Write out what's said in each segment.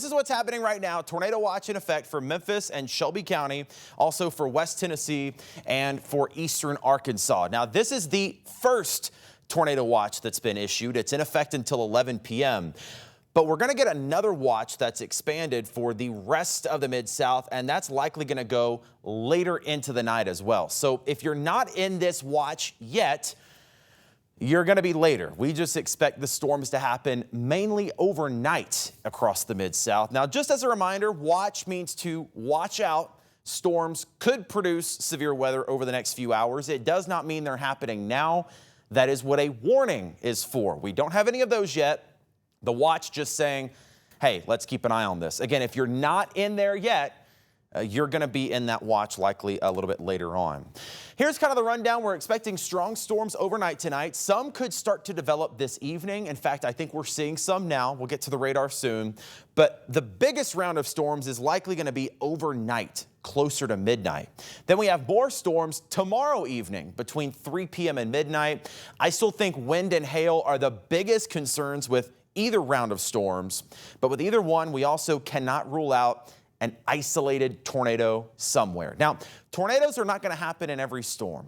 This is what's happening right now. Tornado watch in effect for Memphis and Shelby County, also for West Tennessee and for eastern Arkansas. Now, this is the first tornado watch that's been issued. It's in effect until 11 p.m. But we're going to get another watch that's expanded for the rest of the Mid-South, and that's likely going to go later into the night as well. So if you're not in this watch yet, you're going to be later. We just expect the storms to happen mainly overnight across the Mid-South. Now, just as a reminder, watch means to watch out. Storms could produce severe weather over the next few hours. It does not mean they're happening now. That is what a warning is for. We don't have any of those yet. The watch just saying, hey, let's keep an eye on this. Again, if you're not in there yet, you're going to be in that watch likely a little bit later on. Here's kind of the rundown. We're expecting strong storms overnight tonight. Some could start to develop this evening. In fact, I think we're seeing some now. We'll get to the radar soon. But the biggest round of storms is likely going to be overnight, closer to midnight. Then we have more storms tomorrow evening between 3 p.m. and midnight. I still think wind and hail are the biggest concerns with either round of storms. But with either one, we also cannot rule out an isolated tornado somewhere. Now, tornadoes are not going to happen in every storm.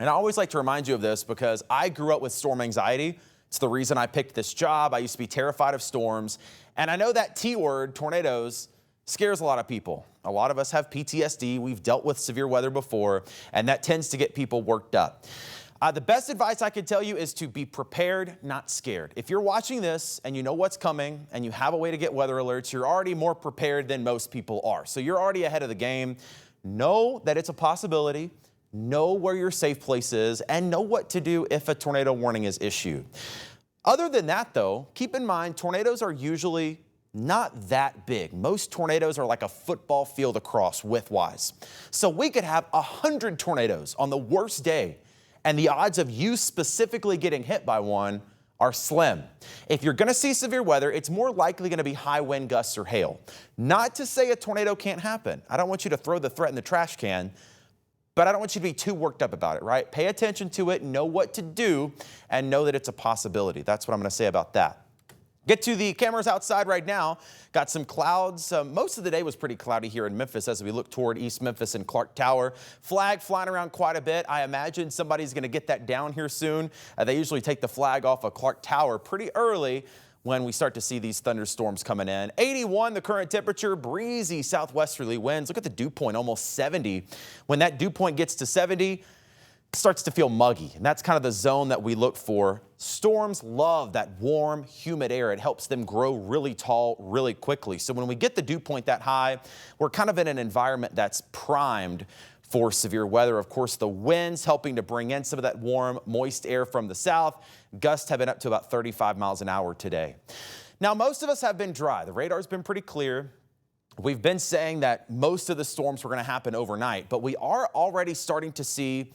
And I always like to remind you of this because I grew up with storm anxiety. It's the reason I picked this job. I used to be terrified of storms. And I know that T word, tornadoes, scares a lot of people. A lot of us have PTSD. We've dealt with severe weather before, and that tends to get people worked up. The best advice I can tell you is to be prepared, not scared. If you're watching this and you know what's coming and you have a way to get weather alerts, you're already more prepared than most people are. So you're already ahead of the game. Know that it's a possibility, know where your safe place is, and know what to do if a tornado warning is issued. Other than that, though, keep in mind tornadoes are usually not that big. Most tornadoes are like a football field across width-wise. So we could have 100 tornadoes on the worst day, and the odds of you specifically getting hit by one are slim. If you're going to see severe weather, it's more likely going to be high wind gusts or hail. Not to say a tornado can't happen. I don't want you to throw the threat in the trash can, but I don't want you to be too worked up about it, right? Pay attention to it, know what to do, and know that it's a possibility. That's what I'm going to say about that. Get to the cameras outside right now. Got some clouds. Most of the day was pretty cloudy here in Memphis as we look toward East Memphis and Clark Tower. Flag flying around quite a bit. I imagine somebody's going to get that down here soon. They usually take the flag off of Clark Tower pretty early when we start to see these thunderstorms coming in. 81 the current temperature, breezy southwesterly winds. Look at the dew point, almost 70. When that dew point gets to 70, starts to feel muggy, and that's kind of the zone that we look for. Storms love that warm, humid air. It helps them grow really tall really quickly. So when we get the dew point that high, we're kind of in an environment that's primed for severe weather. Of course, the winds helping to bring in some of that warm, moist air from the south. Gusts have been up to about 35 miles an hour today. Now, most of us have been dry. The radar's been pretty clear. We've been saying that most of the storms were going to happen overnight, but we are already starting to see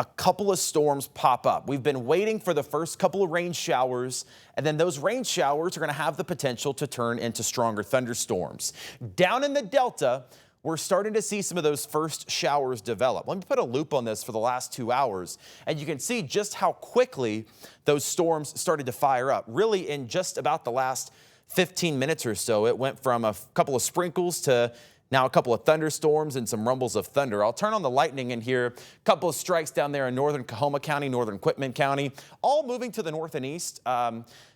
a couple of storms pop up. We've been waiting for the first couple of rain showers, and then those rain showers are going to have the potential to turn into stronger thunderstorms. Down in the Delta, we're starting to see some of those first showers develop. Let me put a loop on this for the last 2 hours, and you can see just how quickly those storms started to fire up. Really, in just about the last 15 minutes or so, it went from a couple of sprinkles to now a couple of thunderstorms and some rumbles of thunder. I'll turn on the lightning in here. A couple of strikes down there in northern Coahoma County, northern Quitman County, all moving to the north and east.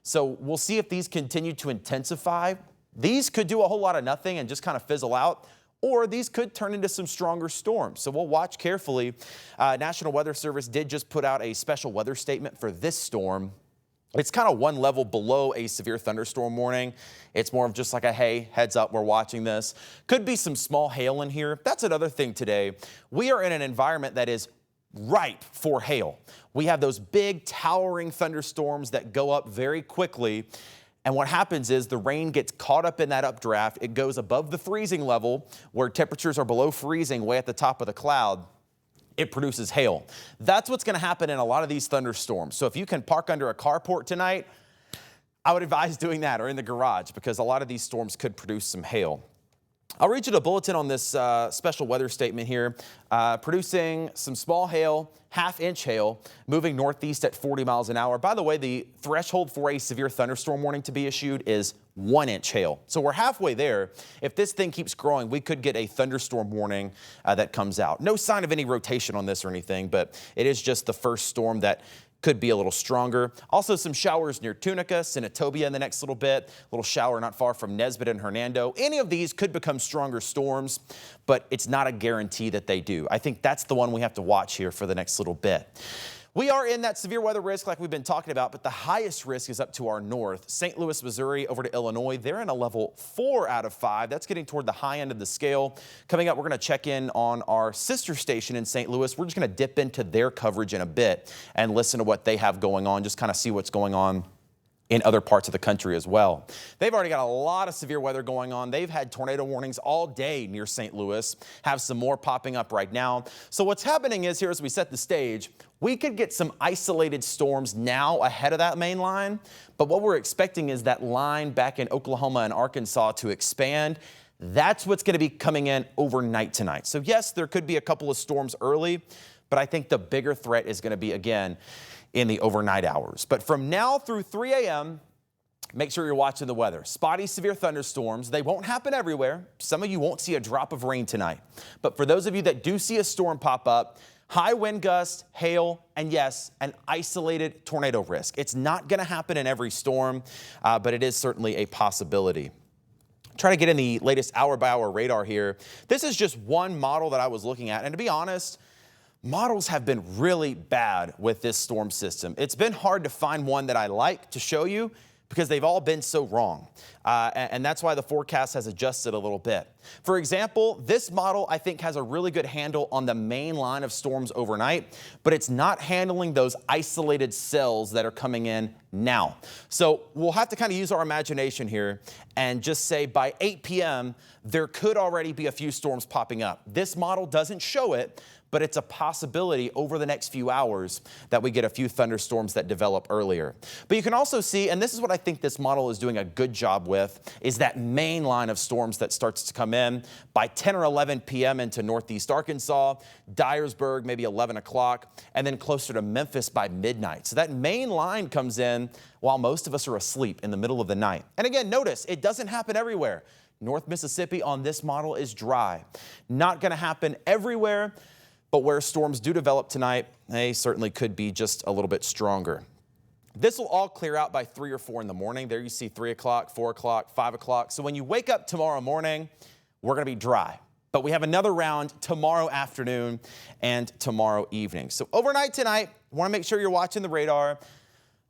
So we'll see if these continue to intensify. These could do a whole lot of nothing and just kind of fizzle out, or these could turn into some stronger storms. So we'll watch carefully. National Weather Service did just put out a special weather statement for this storm. It's kind of one level below a severe thunderstorm warning. It's more of just like a, hey, heads up, we're watching this. Could be some small hail in here. That's another thing today. We are in an environment that is ripe for hail. We have those big towering thunderstorms that go up very quickly. And what happens is the rain gets caught up in that updraft. It goes above the freezing level where temperatures are below freezing way at the top of the cloud. It produces hail. That's what's going to happen in a lot of these thunderstorms. So if you can park under a carport tonight, I would advise doing that, or in the garage, because a lot of these storms could produce some hail. I'll read you the bulletin on this special weather statement here. Producing some small hail, half-inch hail, moving northeast at 40 miles an hour. By the way, the threshold for a severe thunderstorm warning to be issued is 1 inch hail. So we're halfway there. If this thing keeps growing, we could get a thunderstorm warning that comes out. No sign of any rotation on this or anything, but it is just the first storm that could be a little stronger. Also some showers near Tunica, Senatobia in the next little bit. A little shower not far from Nesbitt and Hernando. Any of these could become stronger storms, but it's not a guarantee that they do. I think that's the one we have to watch here for the next little bit. We are in that severe weather risk like we've been talking about, but the highest risk is up to our north. St. Louis, Missouri over to Illinois. They're in a level 4 out of 5. That's getting toward the high end of the scale. Coming up, we're going to check in on our sister station in St. Louis. We're just going to dip into their coverage in a bit and listen to what they have going on, just kind of see what's going on in other parts of the country as well. They've already got a lot of severe weather going on. They've had tornado warnings all day near St. Louis, have some more popping up right now. So what's happening is here as we set the stage, we could get some isolated storms now ahead of that main line, but what we're expecting is that line back in Oklahoma and Arkansas to expand. That's what's going to be coming in overnight tonight. So yes, there could be a couple of storms early, but I think the bigger threat is going to be, again, in the overnight hours. But from now through 3 a.m., make sure you're watching the weather. Spotty severe thunderstorms, they won't happen everywhere. Some of you won't see a drop of rain tonight. But for those of you that do see a storm pop up, high wind gusts, hail, and yes, an isolated tornado risk. It's not going to happen in every storm, but it is certainly a possibility. Trying to get in the latest hour-by-hour radar here. This is just one model that I was looking at, and to be honest, models have been really bad with this storm system. It's been hard to find one that I like to show you because they've all been so wrong. And that's why the forecast has adjusted a little bit. For example, this model I think has a really good handle on the main line of storms overnight, but it's not handling those isolated cells that are coming in now. So we'll have to kind of use our imagination here and just say by 8 p.m., there could already be a few storms popping up. This model doesn't show it, but it's a possibility over the next few hours that we get a few thunderstorms that develop earlier. But you can also see, and this is what I think this model is doing a good job with, is that main line of storms that starts to come in by 10 or 11 p.m. into northeast Arkansas, Dyersburg, maybe 11 o'clock, and then closer to Memphis by midnight. So that main line comes in while most of us are asleep in the middle of the night. And again, notice it doesn't happen everywhere. North Mississippi on this model is dry. Not going to happen everywhere, but where storms do develop tonight, they certainly could be just a little bit stronger. This will all clear out by 3 or 4 in the morning. There you see 3 o'clock, 4 o'clock, 5 o'clock. So when you wake up tomorrow morning, we're going to be dry. But we have another round tomorrow afternoon and tomorrow evening. So overnight tonight, want to make sure you're watching the radar.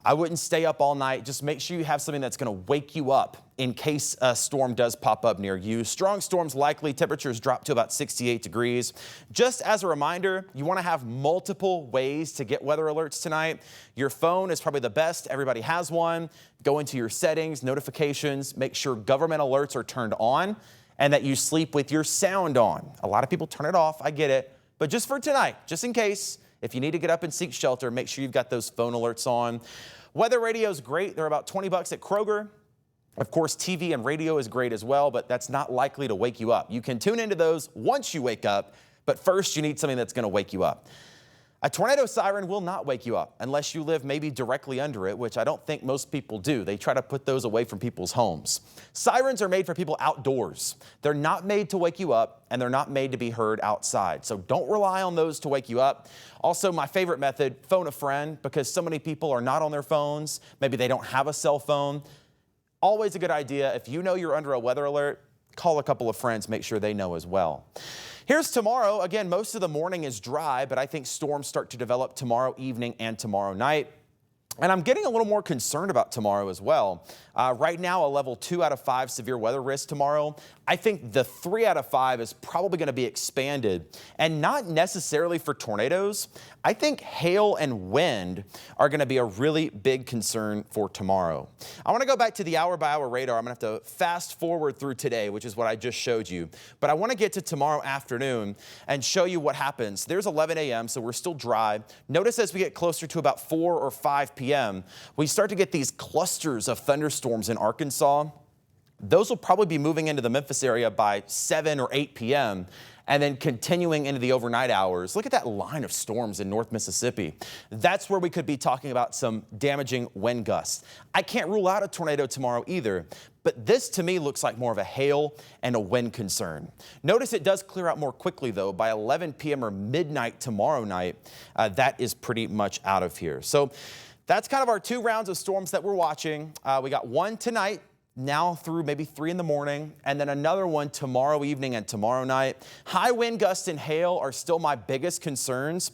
I wouldn't stay up all night. Just make sure you have something that's going to wake you up in case a storm does pop up near you. Strong storms likely. Temperatures drop to about 68 degrees. Just as a reminder, you want to have multiple ways to get weather alerts tonight. Your phone is probably the best. Everybody has one. Go into your settings, notifications, make sure government alerts are turned on and that you sleep with your sound on. A lot of people turn it off. I get it. But just for tonight, just in case, if you need to get up and seek shelter, make sure you've got those phone alerts on. Weather radio is great. They're about 20 bucks at Kroger. Of course, TV and radio is great as well, but that's not likely to wake you up. You can tune into those once you wake up, but first you need something that's going to wake you up. A tornado siren will not wake you up unless you live maybe directly under it, which I don't think most people do. They try to put those away from people's homes. Sirens are made for people outdoors. They're not made to wake you up, and they're not made to be heard outside. So don't rely on those to wake you up. Also, my favorite method, phone a friend, because so many people are not on their phones. Maybe they don't have a cell phone. Always a good idea. If you know you're under a weather alert, call a couple of friends, make sure they know as well. Here's tomorrow. Again, most of the morning is dry, but I think storms start to develop tomorrow evening and tomorrow night. And I'm getting a little more concerned about tomorrow as well. Right now, a level 2 out of 5 severe weather risk tomorrow. I think the 3 out of 5 is probably going to be expanded, and not necessarily for tornadoes. I think hail and wind are going to be a really big concern for tomorrow. I want to go back to the hour-by-hour radar. I'm going to have to fast forward through today, which is what I just showed you. But I want to get to tomorrow afternoon and show you what happens. There's 11 a.m., so we're still dry. Notice as we get closer to about 4 or 5 p.m., we start to get these clusters of thunderstorms in Arkansas. Those will probably be moving into the Memphis area by 7 or 8 p.m. and then continuing into the overnight hours. Look at that line of storms in North Mississippi. That's where we could be talking about some damaging wind gusts. I can't rule out a tornado tomorrow either, but this to me looks like more of a hail and a wind concern. Notice it does clear out more quickly though. By 11 p.m. or midnight tomorrow night, that is pretty much out of here. So that's kind of our 2 rounds of storms that we're watching. We got one tonight, now through maybe 3 in the morning, and then another one tomorrow evening and tomorrow night. High wind gusts and hail are still my biggest concerns,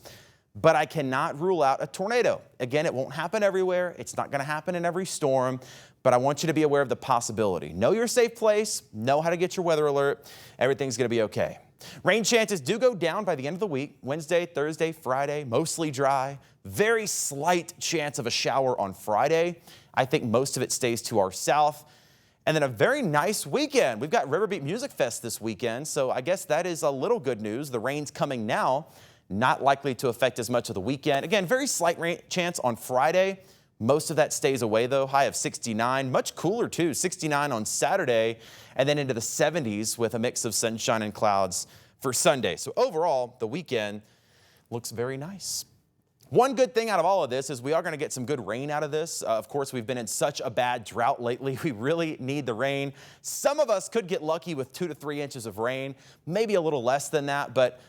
but I cannot rule out a tornado. Again, it won't happen everywhere. It's not going to happen in every storm, but I want you to be aware of the possibility. Know your safe place, know how to get your weather alert. Everything's going to be okay. Rain chances do go down by the end of the week. Wednesday, Thursday, Friday, mostly dry. Very slight chance of a shower on Friday. I think most of it stays to our south. And then a very nice weekend. We've got Riverbeat Music Fest this weekend, so I guess that is a little good news. The rain's coming now, not likely to affect as much of the weekend. Again, very slight rain chance on Friday. Most of that stays away though. High of 69, much cooler too, 69 on Saturday, and then into the 70s with a mix of sunshine and clouds for Sunday. So overall, the weekend looks very nice. One good thing out of all of this is we are going to get some good rain out of this. Of course, we've been in such a bad drought lately. We really need the rain. Some of us could get lucky with 2 to 3 inches of rain, maybe a little less than that, but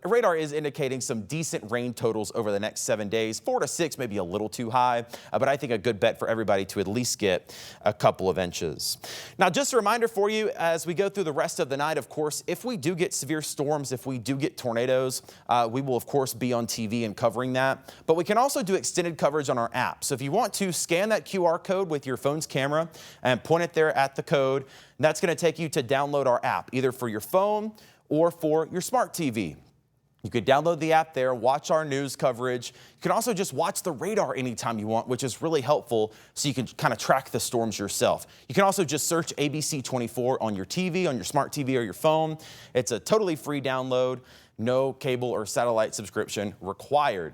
radar is indicating some decent rain totals over the next 7 days. 4 to 6 may be a little too high, but I think a good bet for everybody to at least get a couple of inches. Now, just a reminder for you as we go through the rest of the night, of course, if we do get severe storms, if we do get tornadoes, we will, of course, be on TV and covering that. But we can also do extended coverage on our app. So if you want to scan that QR code with your phone's camera and point it there at the code, that's going to take you to download our app, either for your phone or for your smart TV. You could download the app there, watch our news coverage. You can also just watch the radar anytime you want, which is really helpful so you can kind of track the storms yourself. You can also just search ABC 24 on your TV, on your smart TV or your phone. It's a totally free download. No cable or satellite subscription required.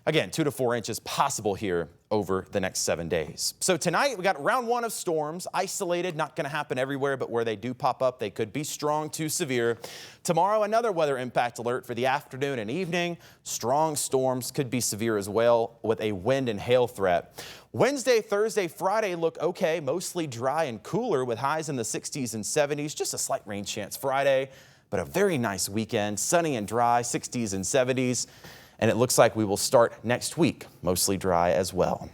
Again, 2 to 4 inches possible here over the next 7 days. So tonight we got round 1 of storms, isolated, not going to happen everywhere, but where they do pop up, they could be strong to severe. Tomorrow, another weather impact alert for the afternoon and evening. Strong storms could be severe as well with a wind and hail threat. Wednesday, Thursday, Friday look okay, mostly dry and cooler with highs in the 60s and 70s, just a slight rain chance Friday, but a very nice weekend, sunny and dry, 60s and 70s. And it looks like we will start next week, mostly dry as well.